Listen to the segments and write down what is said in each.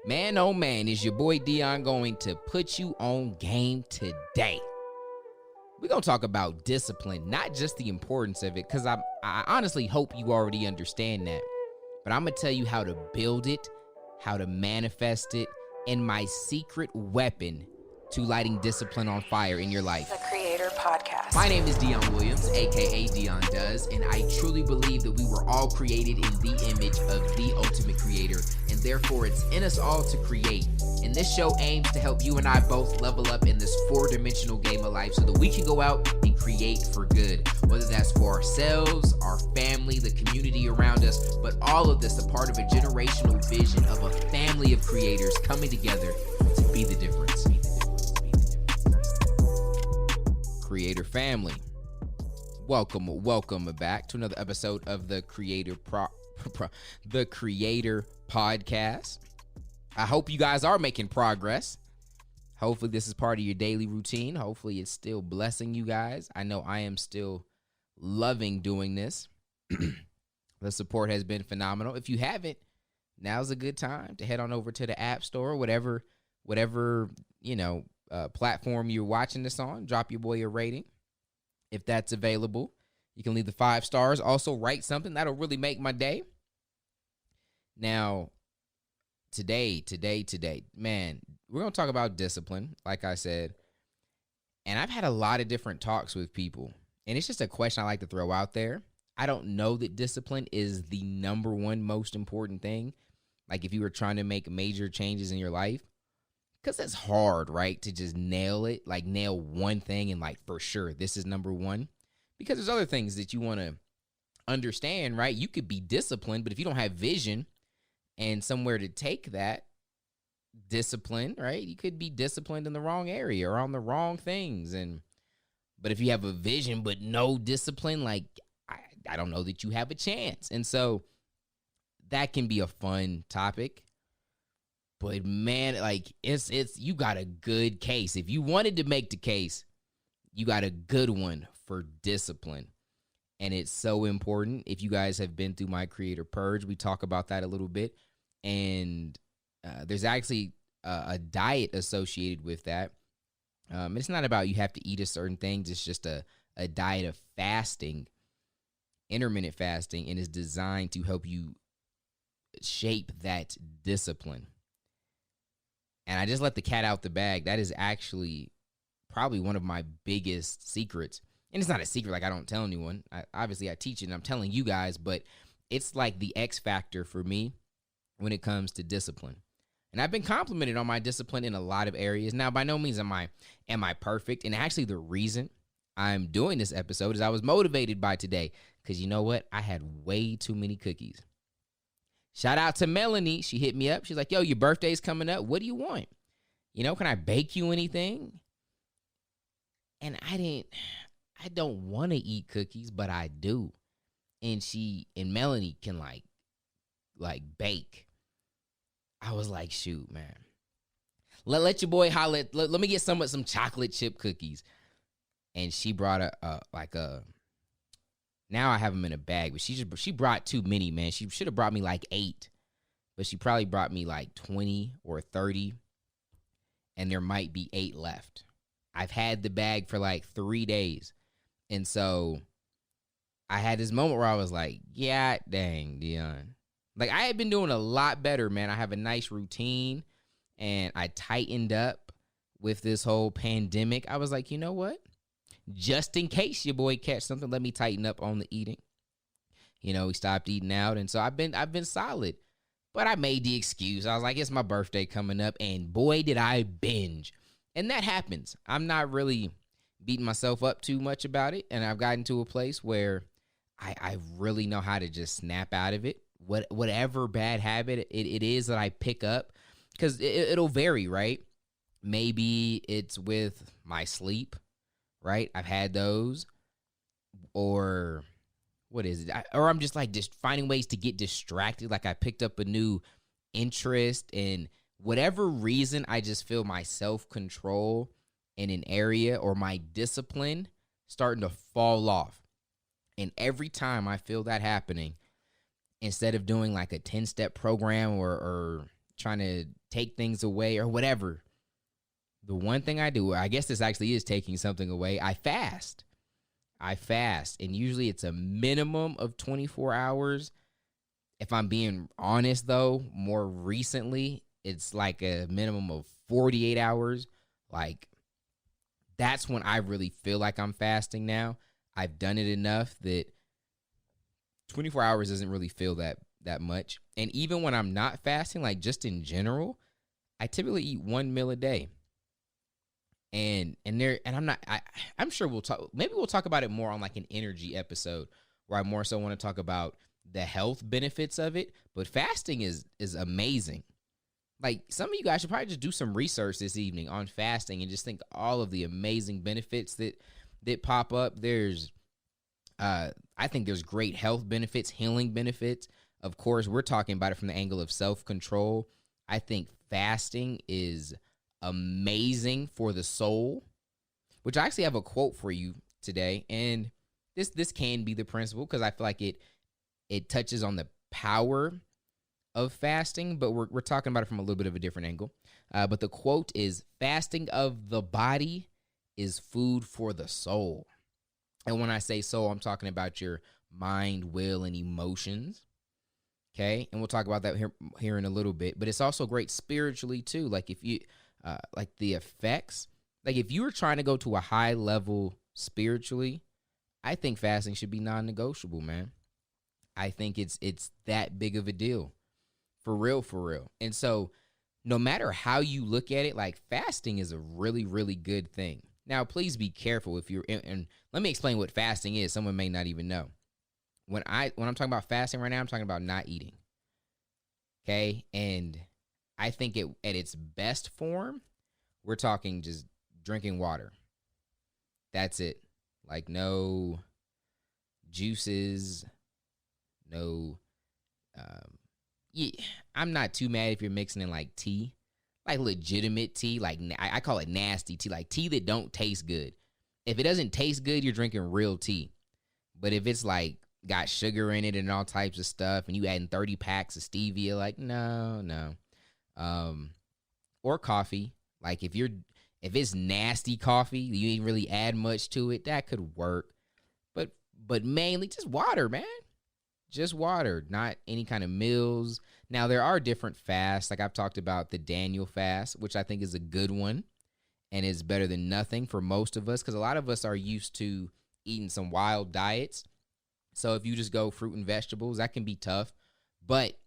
Man, oh man, is your boy Dion going to put you on game today? We're going to talk about discipline, not just the importance of it, because I honestly hope you already understand that. But I'm going to tell you how to build it, how to manifest it, and my secret weapon to lighting discipline on fire in your life. The Creator Podcast. My name is Dion Williams, aka Dion Does, and I truly believe that we were all created in the image of the ultimate creator, and therefore it's in us all to create. And this show aims to help you and I both level up in this four-dimensional game of life so that we can go out and create for good, whether that's for ourselves, our family, the community around us, but all of this a part of a generational vision of a family of creators coming together to be the difference. Creator family, welcome back to another episode of the Creator Podcast. I hope you guys are making progress. Hopefully this is part of your daily routine. Hopefully it's still blessing you guys. I know I am still loving doing this. The support has been phenomenal. If you haven't, now's a good time to head on over to the App Store, whatever platform you're watching this on. Drop your boy a rating if that's available. You can leave the 5 stars. Also write something that'll really make my day. Now, today, man, we're going to talk about discipline, like I said. And I've had a lot of different talks with people. And it's just a question I like to throw out there. I don't know that discipline is the number one most important thing. Like if you were trying to make major changes in your life. Because it's hard, right, to just nail it, like nail one thing and like for sure this is number one. Because there's other things that you want to understand, right? You could be disciplined, but if you don't have vision and somewhere to take that discipline, right, you could be disciplined in the wrong area or on the wrong things. But if you have a vision but no discipline, like I don't know that you have a chance. And so that can be a fun topic. But man, like it's you got a good case. If you wanted to make the case, you got a good one for discipline. And it's so important. If you guys have been through my Creator Purge, we talk about that a little bit. And there's actually a diet associated with that. It's not about you have to eat a certain things. It's just a diet of fasting, intermittent fasting, and is designed to help you shape that discipline. And I just let the cat out the bag. That is actually probably one of my biggest secrets. And it's not a secret, like I don't tell anyone. I teach it and I'm telling you guys, but it's like the X factor for me when it comes to discipline. And I've been complimented on my discipline in a lot of areas. Now, by no means am I perfect. And actually the reason I'm doing this episode is I was motivated by today. Because you know what? I had way too many cookies. Shout out to Melanie. She hit me up. She's like, yo, your birthday's coming up. What do you want? Can I bake you anything? And I don't want to eat cookies, but I do. And Melanie can like bake. I was like, shoot, man. Let your boy holler. Let me get some chocolate chip cookies. And she brought now I have them in a bag, but she brought too many, man. She should have brought me like 8, but she probably brought me like 20 or 30, and there might be 8 left. I've had the bag for like 3 days, and so I had this moment where I was like, yeah, dang, Dion. Like I had been doing a lot better, man. I have a nice routine, and I tightened up with this whole pandemic. I was like, you know what? Just in case your boy catch something, let me tighten up on the eating. He stopped eating out, and so I've been solid. But I made the excuse. I was like, it's my birthday coming up, and boy, did I binge. And that happens. I'm not really beating myself up too much about it, and I've gotten to a place where I really know how to just snap out of it. Whatever bad habit it is that I pick up, because it'll vary, right? Maybe it's with my sleep. Right? I've had those. Or what is it? Or I'm just finding ways to get distracted. Like I picked up a new interest, and whatever reason, I just feel my self-control in an area or my discipline starting to fall off. And every time I feel that happening, instead of doing like a 10-step program or trying to take things away or whatever, the one thing I do, I guess this actually is taking something away. I fast. And usually it's a minimum of 24 hours. If I'm being honest, though, more recently, it's like a minimum of 48 hours. Like, that's when I really feel like I'm fasting now. I've done it enough that 24 hours doesn't really feel that much. And even when I'm not fasting, like just in general, I typically eat one meal a day. I'm sure maybe we'll talk about it more on like an energy episode where I more so want to talk about the health benefits of it. But fasting is amazing. Like, some of you guys should probably just do some research this evening on fasting and just think all of the amazing benefits that pop up. I think there's great health benefits, healing benefits. Of course, we're talking about it from the angle of self-control. I think fasting is amazing for the soul, which I actually have a quote for you today. And this can be the principle because I feel like it touches on the power of fasting, but we're talking about it from a little bit of a different angle. But the quote is, fasting of the body is food for the soul. And when I say soul, I'm talking about your mind, will, and emotions. Okay. And we'll talk about that here in a little bit, but it's also great spiritually too. Like, if you, like the effects, like if you were trying to go to a high level spiritually, I think fasting should be non-negotiable, man. I think it's that big of a deal. For real. And so no matter how you look at it, like, fasting is a really, really good thing. Now, please be careful if you're, and let me explain what fasting is. Someone may not even know. When I'm talking about fasting right now, I'm talking about not eating. Okay. And I think at its best form, we're talking just drinking water. That's it. Like, no juices, no, yeah, I'm not too mad if you're mixing in like tea, like legitimate tea, like I call it nasty tea, like tea that don't taste good. If it doesn't taste good, you're drinking real tea. But if it's like got sugar in it and all types of stuff, and you adding 30 packs of stevia, like, no. Or coffee, like if it's nasty coffee, you ain't really add much to it, that could work. But mainly just water, man. Just water, not any kind of meals. Now, there are different fasts. Like, I've talked about the Daniel fast, which I think is a good one and is better than nothing for most of us, because a lot of us are used to eating some wild diets. So if you just go fruit and vegetables, that can be tough. But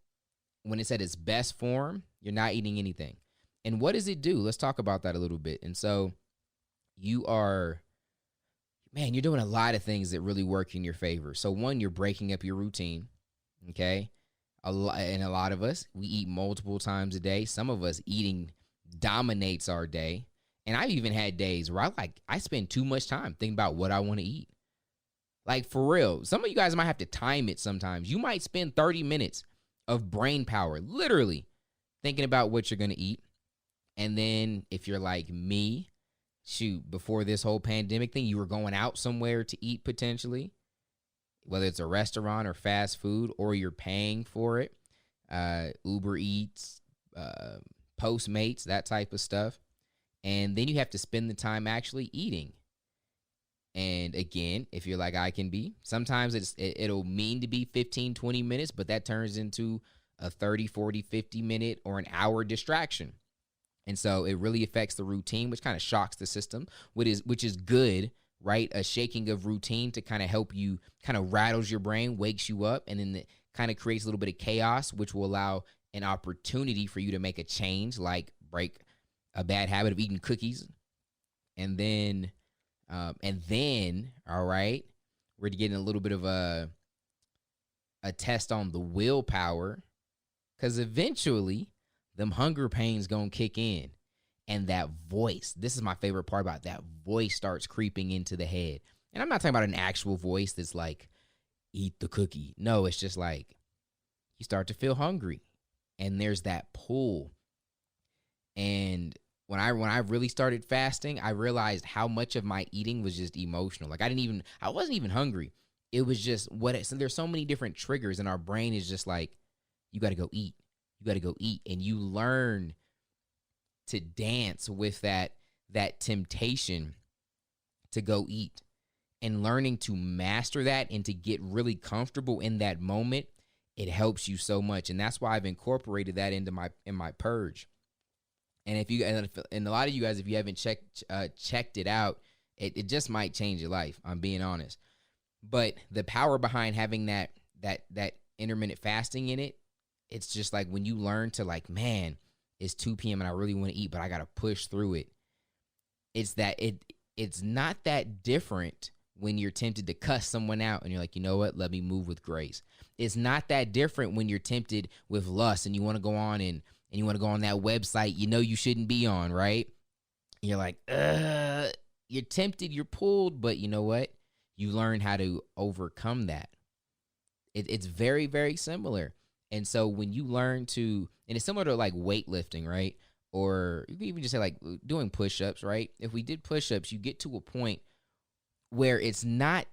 when it's at its best form, you're not eating anything. And what does it do? Let's talk about that a little bit. And so you're doing a lot of things that really work in your favor. So one, you're breaking up your routine, okay? And a lot of us, we eat multiple times a day. Some of us, eating dominates our day. And I've even had days where I spend too much time thinking about what I want to eat. Like, for real, some of you guys might have to time it sometimes. You might spend 30 minutes of brain power, literally, thinking about what you're going to eat. And then if you're like me, shoot, before this whole pandemic thing, you were going out somewhere to eat potentially, whether it's a restaurant or fast food, or you're paying for it, Uber Eats, Postmates, that type of stuff. And then you have to spend the time actually eating. And again, if you're like I can be, sometimes it'll mean to be 15, 20 minutes, but that turns into a 30, 40, 50 minute or an hour distraction. And so it really affects the routine, which kind of shocks the system, which is good, right? A shaking of routine to kind of help you, kind of rattles your brain, wakes you up, and then it kind of creates a little bit of chaos, which will allow an opportunity for you to make a change, like break a bad habit of eating cookies. And then, all right, we're getting a little bit of a test on the willpower, because eventually them hunger pains gonna kick in, and that voice, this is my favorite part about it, that voice starts creeping into the head. And I'm not talking about an actual voice that's like, eat the cookie. No, it's just like you start to feel hungry, and there's that pull. And when I really started fasting, I realized how much of my eating was just emotional. Like, I wasn't even hungry. It was just so there's so many different triggers, and our brain is just like, you got to go eat. You got to go eat, and you learn to dance with that temptation to go eat, and learning to master that and to get really comfortable in that moment. It helps you so much, and that's why I've incorporated that into my purge. And and a lot of you guys, if you haven't checked it out, it just might change your life. I'm being honest. But the power behind having that intermittent fasting in it, it's just like when you learn to, like, man, it's 2 p.m. and I really want to eat, but I got to push through it. It's not that different when you're tempted to cuss someone out and you're like, you know what, let me move with grace. It's not that different when you're tempted with lust and you want to go on and you want to go on that website you shouldn't be on, right? You're like, you're tempted, you're pulled, but you know what? You learn how to overcome that. It's very, very similar. And so when you learn to, and it's similar to like weightlifting, right? Or you can even just say like doing push-ups, right? If we did push-ups, you get to a point where it's not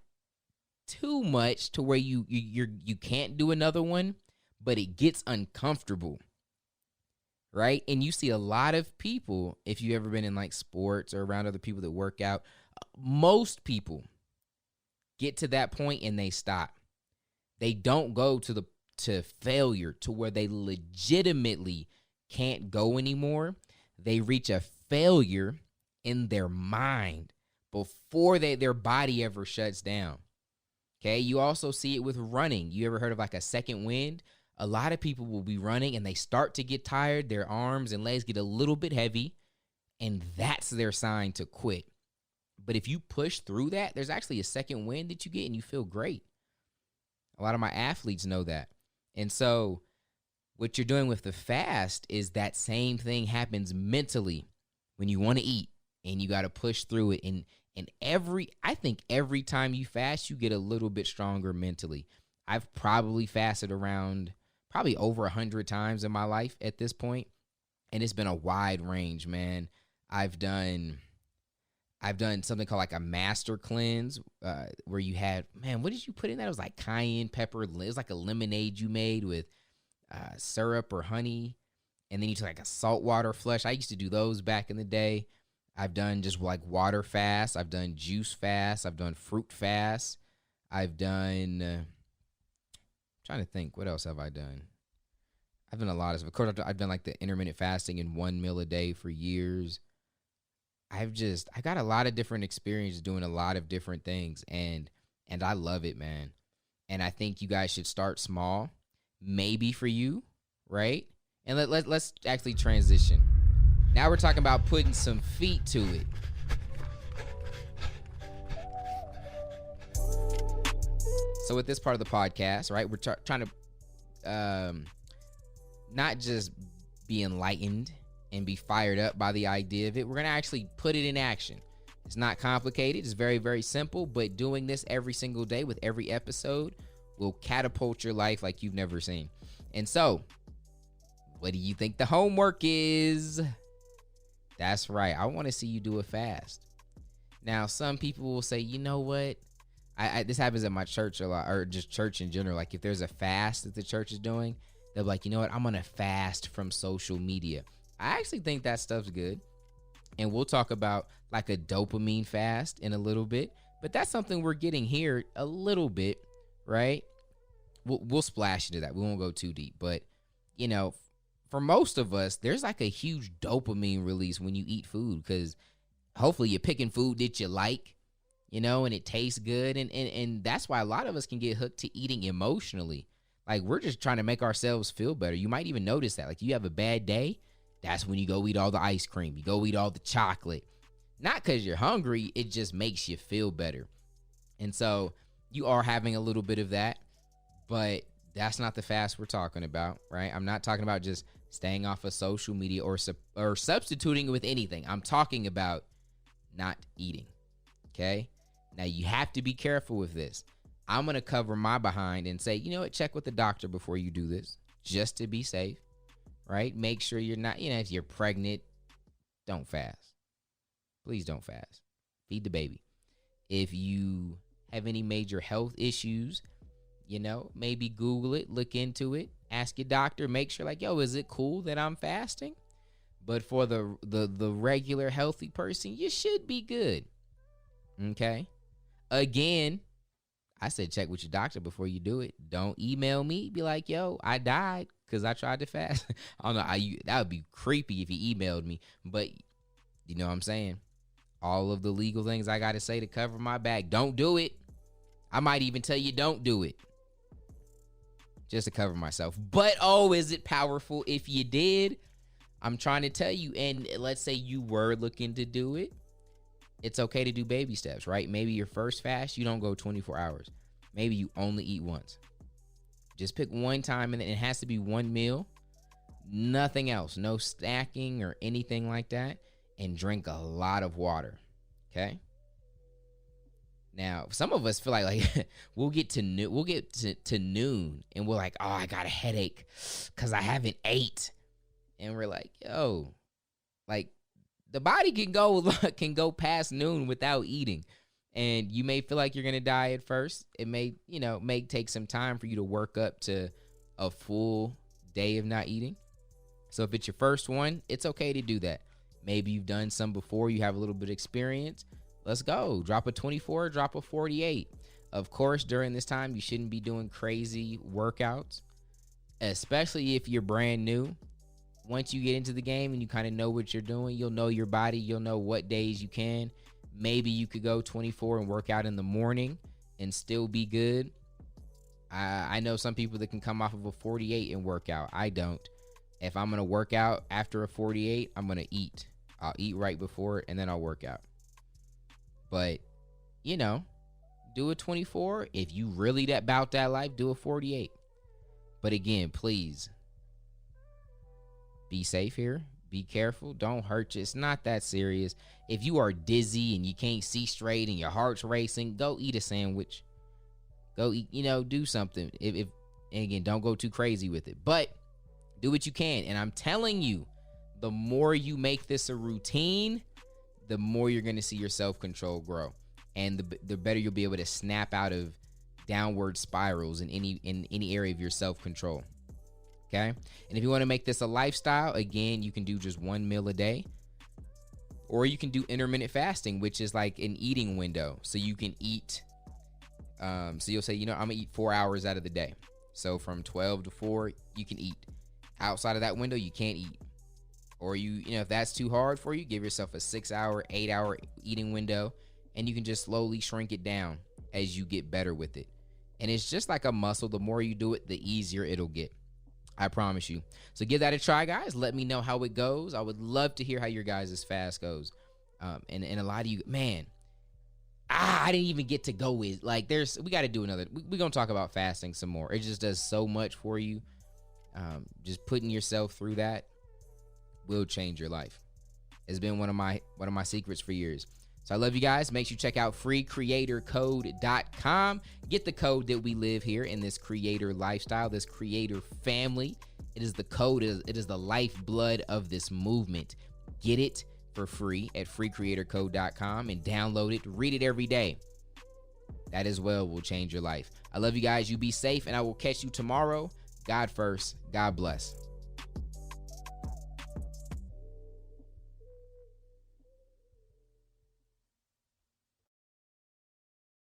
too much to where you can't do another one, but it gets uncomfortable, right? And you see a lot of people, if you've ever been in like sports or around other people that work out, most people get to that point and they stop. They don't go to failure to where they legitimately can't go anymore. They reach a failure in their mind before their body ever shuts down. Okay, you also see it with running. You ever heard of like a second wind? A lot of people will be running and they start to get tired. Their arms and legs get a little bit heavy, and that's their sign to quit. But if you push through that, there's actually a second wind that you get and you feel great. A lot of my athletes know that. And so what you're doing with the fast is that same thing happens mentally when you want to eat and you got to push through it. And I think every time you fast, you get a little bit stronger mentally. I've probably fasted around probably over 100 times in my life at this point, and it's been a wide range, man. I've done something called like a master cleanse, where you had, man, what did you put in that? It was like cayenne pepper. It was like a lemonade you made with syrup or honey, and then you took like a saltwater flush. I used to do those back in the day. I've done just like water fast. I've done juice fast. I've done fruit fast. I've done, trying to think, what else have I done? I've done a lot of stuff. Of course, I've done like the intermittent fasting in 1 meal a day for years. I got a lot of different experience doing a lot of different things, and I love it, man. And I think you guys should start small, maybe for you, right? And let's actually transition. Now we're talking about putting some feet to it. So with this part of the podcast, right, we're trying to not just be enlightened and be fired up by the idea of it. We're going to actually put it in action. It's not complicated. It's very, very simple. But doing this every single day with every episode will catapult your life like you've never seen. And so, what do you think the homework is? That's right. I want to see you do a fast. Now, some people will say, you know what? This happens at my church a lot, or just church in general. Like if there's a fast that the church is doing, they'll be like, you know what? I'm going to fast from social media. I actually think that stuff's good. And we'll talk about like a dopamine fast in a little bit. But that's something we're getting here a little bit, right? We'll splash into that. We won't go too deep. But, you know, for most of us, there's like a huge dopamine release when you eat food, because hopefully you're picking food that you like, you know, and it tastes good. And that's why a lot of us can get hooked to eating emotionally. Like we're just trying to make ourselves feel better. You might even notice that. Like you have a bad day, that's when you go eat all the ice cream. You go eat all the chocolate. Not because you're hungry, it just makes you feel better. And so you are having a little bit of that, but that's not the fast we're talking about, right? I'm not talking about just staying off of social media or substituting it with anything. I'm talking about not eating, okay? Now, you have to be careful with this. I'm going to cover my behind and say, you know what, check with the doctor before you do this, just to be safe, right? Make sure you're not, you know, if you're pregnant, don't fast. Please don't fast. Feed the baby. If you have any major health issues, Maybe Google it, look into it, ask your doctor, make sure like, yo, is it cool that I'm fasting? But for the regular healthy person, you should be good. Okay. Again, I said check with your doctor before you do it. Don't email me. Be like, yo, I died because I tried to fast. I don't know. That would be creepy if he emailed me. But you know what I'm saying? All of the legal things I got to say to cover my back. Don't do it. I might even tell you don't do it. Just to cover myself. But, is it powerful if you did? I'm trying to tell you, and let's say you were looking to do it. It's okay to do baby steps, right? Maybe your first fast, you don't go 24 hours. Maybe you only eat once. Just pick one time, and it has to be one meal. Nothing else. No snacking or anything like that. And drink a lot of water, okay? Now, some of us feel like we'll get to noon, and we're like, oh, I got a headache because I haven't ate. And we're like, yo, like the body can go past noon without eating. And you may feel like you're going to die at first. It may take some time for you to work up to a full day of not eating. So if it's your first one, it's okay to do that. Maybe you've done some before, you have a little bit of experience. Let's go. Drop a 24, drop a 48. Of course, during this time, you shouldn't be doing crazy workouts, especially if you're brand new. Once you get into the game and you kind of know what you're doing, you'll know your body, you'll know what days you can. Maybe you could go 24 and work out in the morning and still be good. I know some people that can come off of a 48 and work out. I don't. If I'm going to work out after a 48, I'm going to eat. I'll eat right before it, and then I'll work out. But, do a 24. If you really about that life, do a 48. But again, please, be safe here. Be careful. Don't hurt you. It's not that serious. If you are dizzy and you can't see straight and your heart's racing, go eat a sandwich. Go eat, do something. And again, don't go too crazy with it. But do what you can. And I'm telling you, the more you make this a routine, the more you're going to see your self-control grow. And the better you'll be able to snap out of downward spirals in any area of your self-control. Okay? And if you want to make this a lifestyle, again, you can do just one meal a day. Or you can do intermittent fasting, which is like an eating window. So you can eat, so you'll say, I'm going to eat 4 hours out of the day. So from 12 to 4, you can eat. Outside of that window, you can't eat. Or if that's too hard for you, give yourself a 6-hour, 8-hour eating window, and you can just slowly shrink it down as you get better with it. And it's just like a muscle. The more you do it, the easier it'll get. I promise you. So give that a try, guys. Let me know how it goes. I would love to hear how your guys' fast goes. And a lot of you, man, I didn't even get to go with, we got to do another. We're going to talk about fasting some more. It just does so much for you. Just putting yourself through that will change your life. It's been one of my secrets for years. So I love you guys. Make sure you check out freecreatorcode.com. Get the code that we live here in this creator lifestyle, this creator family. It is the code. It is the lifeblood of this movement. Get it for free at freecreatorcode.com and download it. Read it every day. That as well will change your life. I love you guys. You be safe, and I will catch you tomorrow. God first. God bless.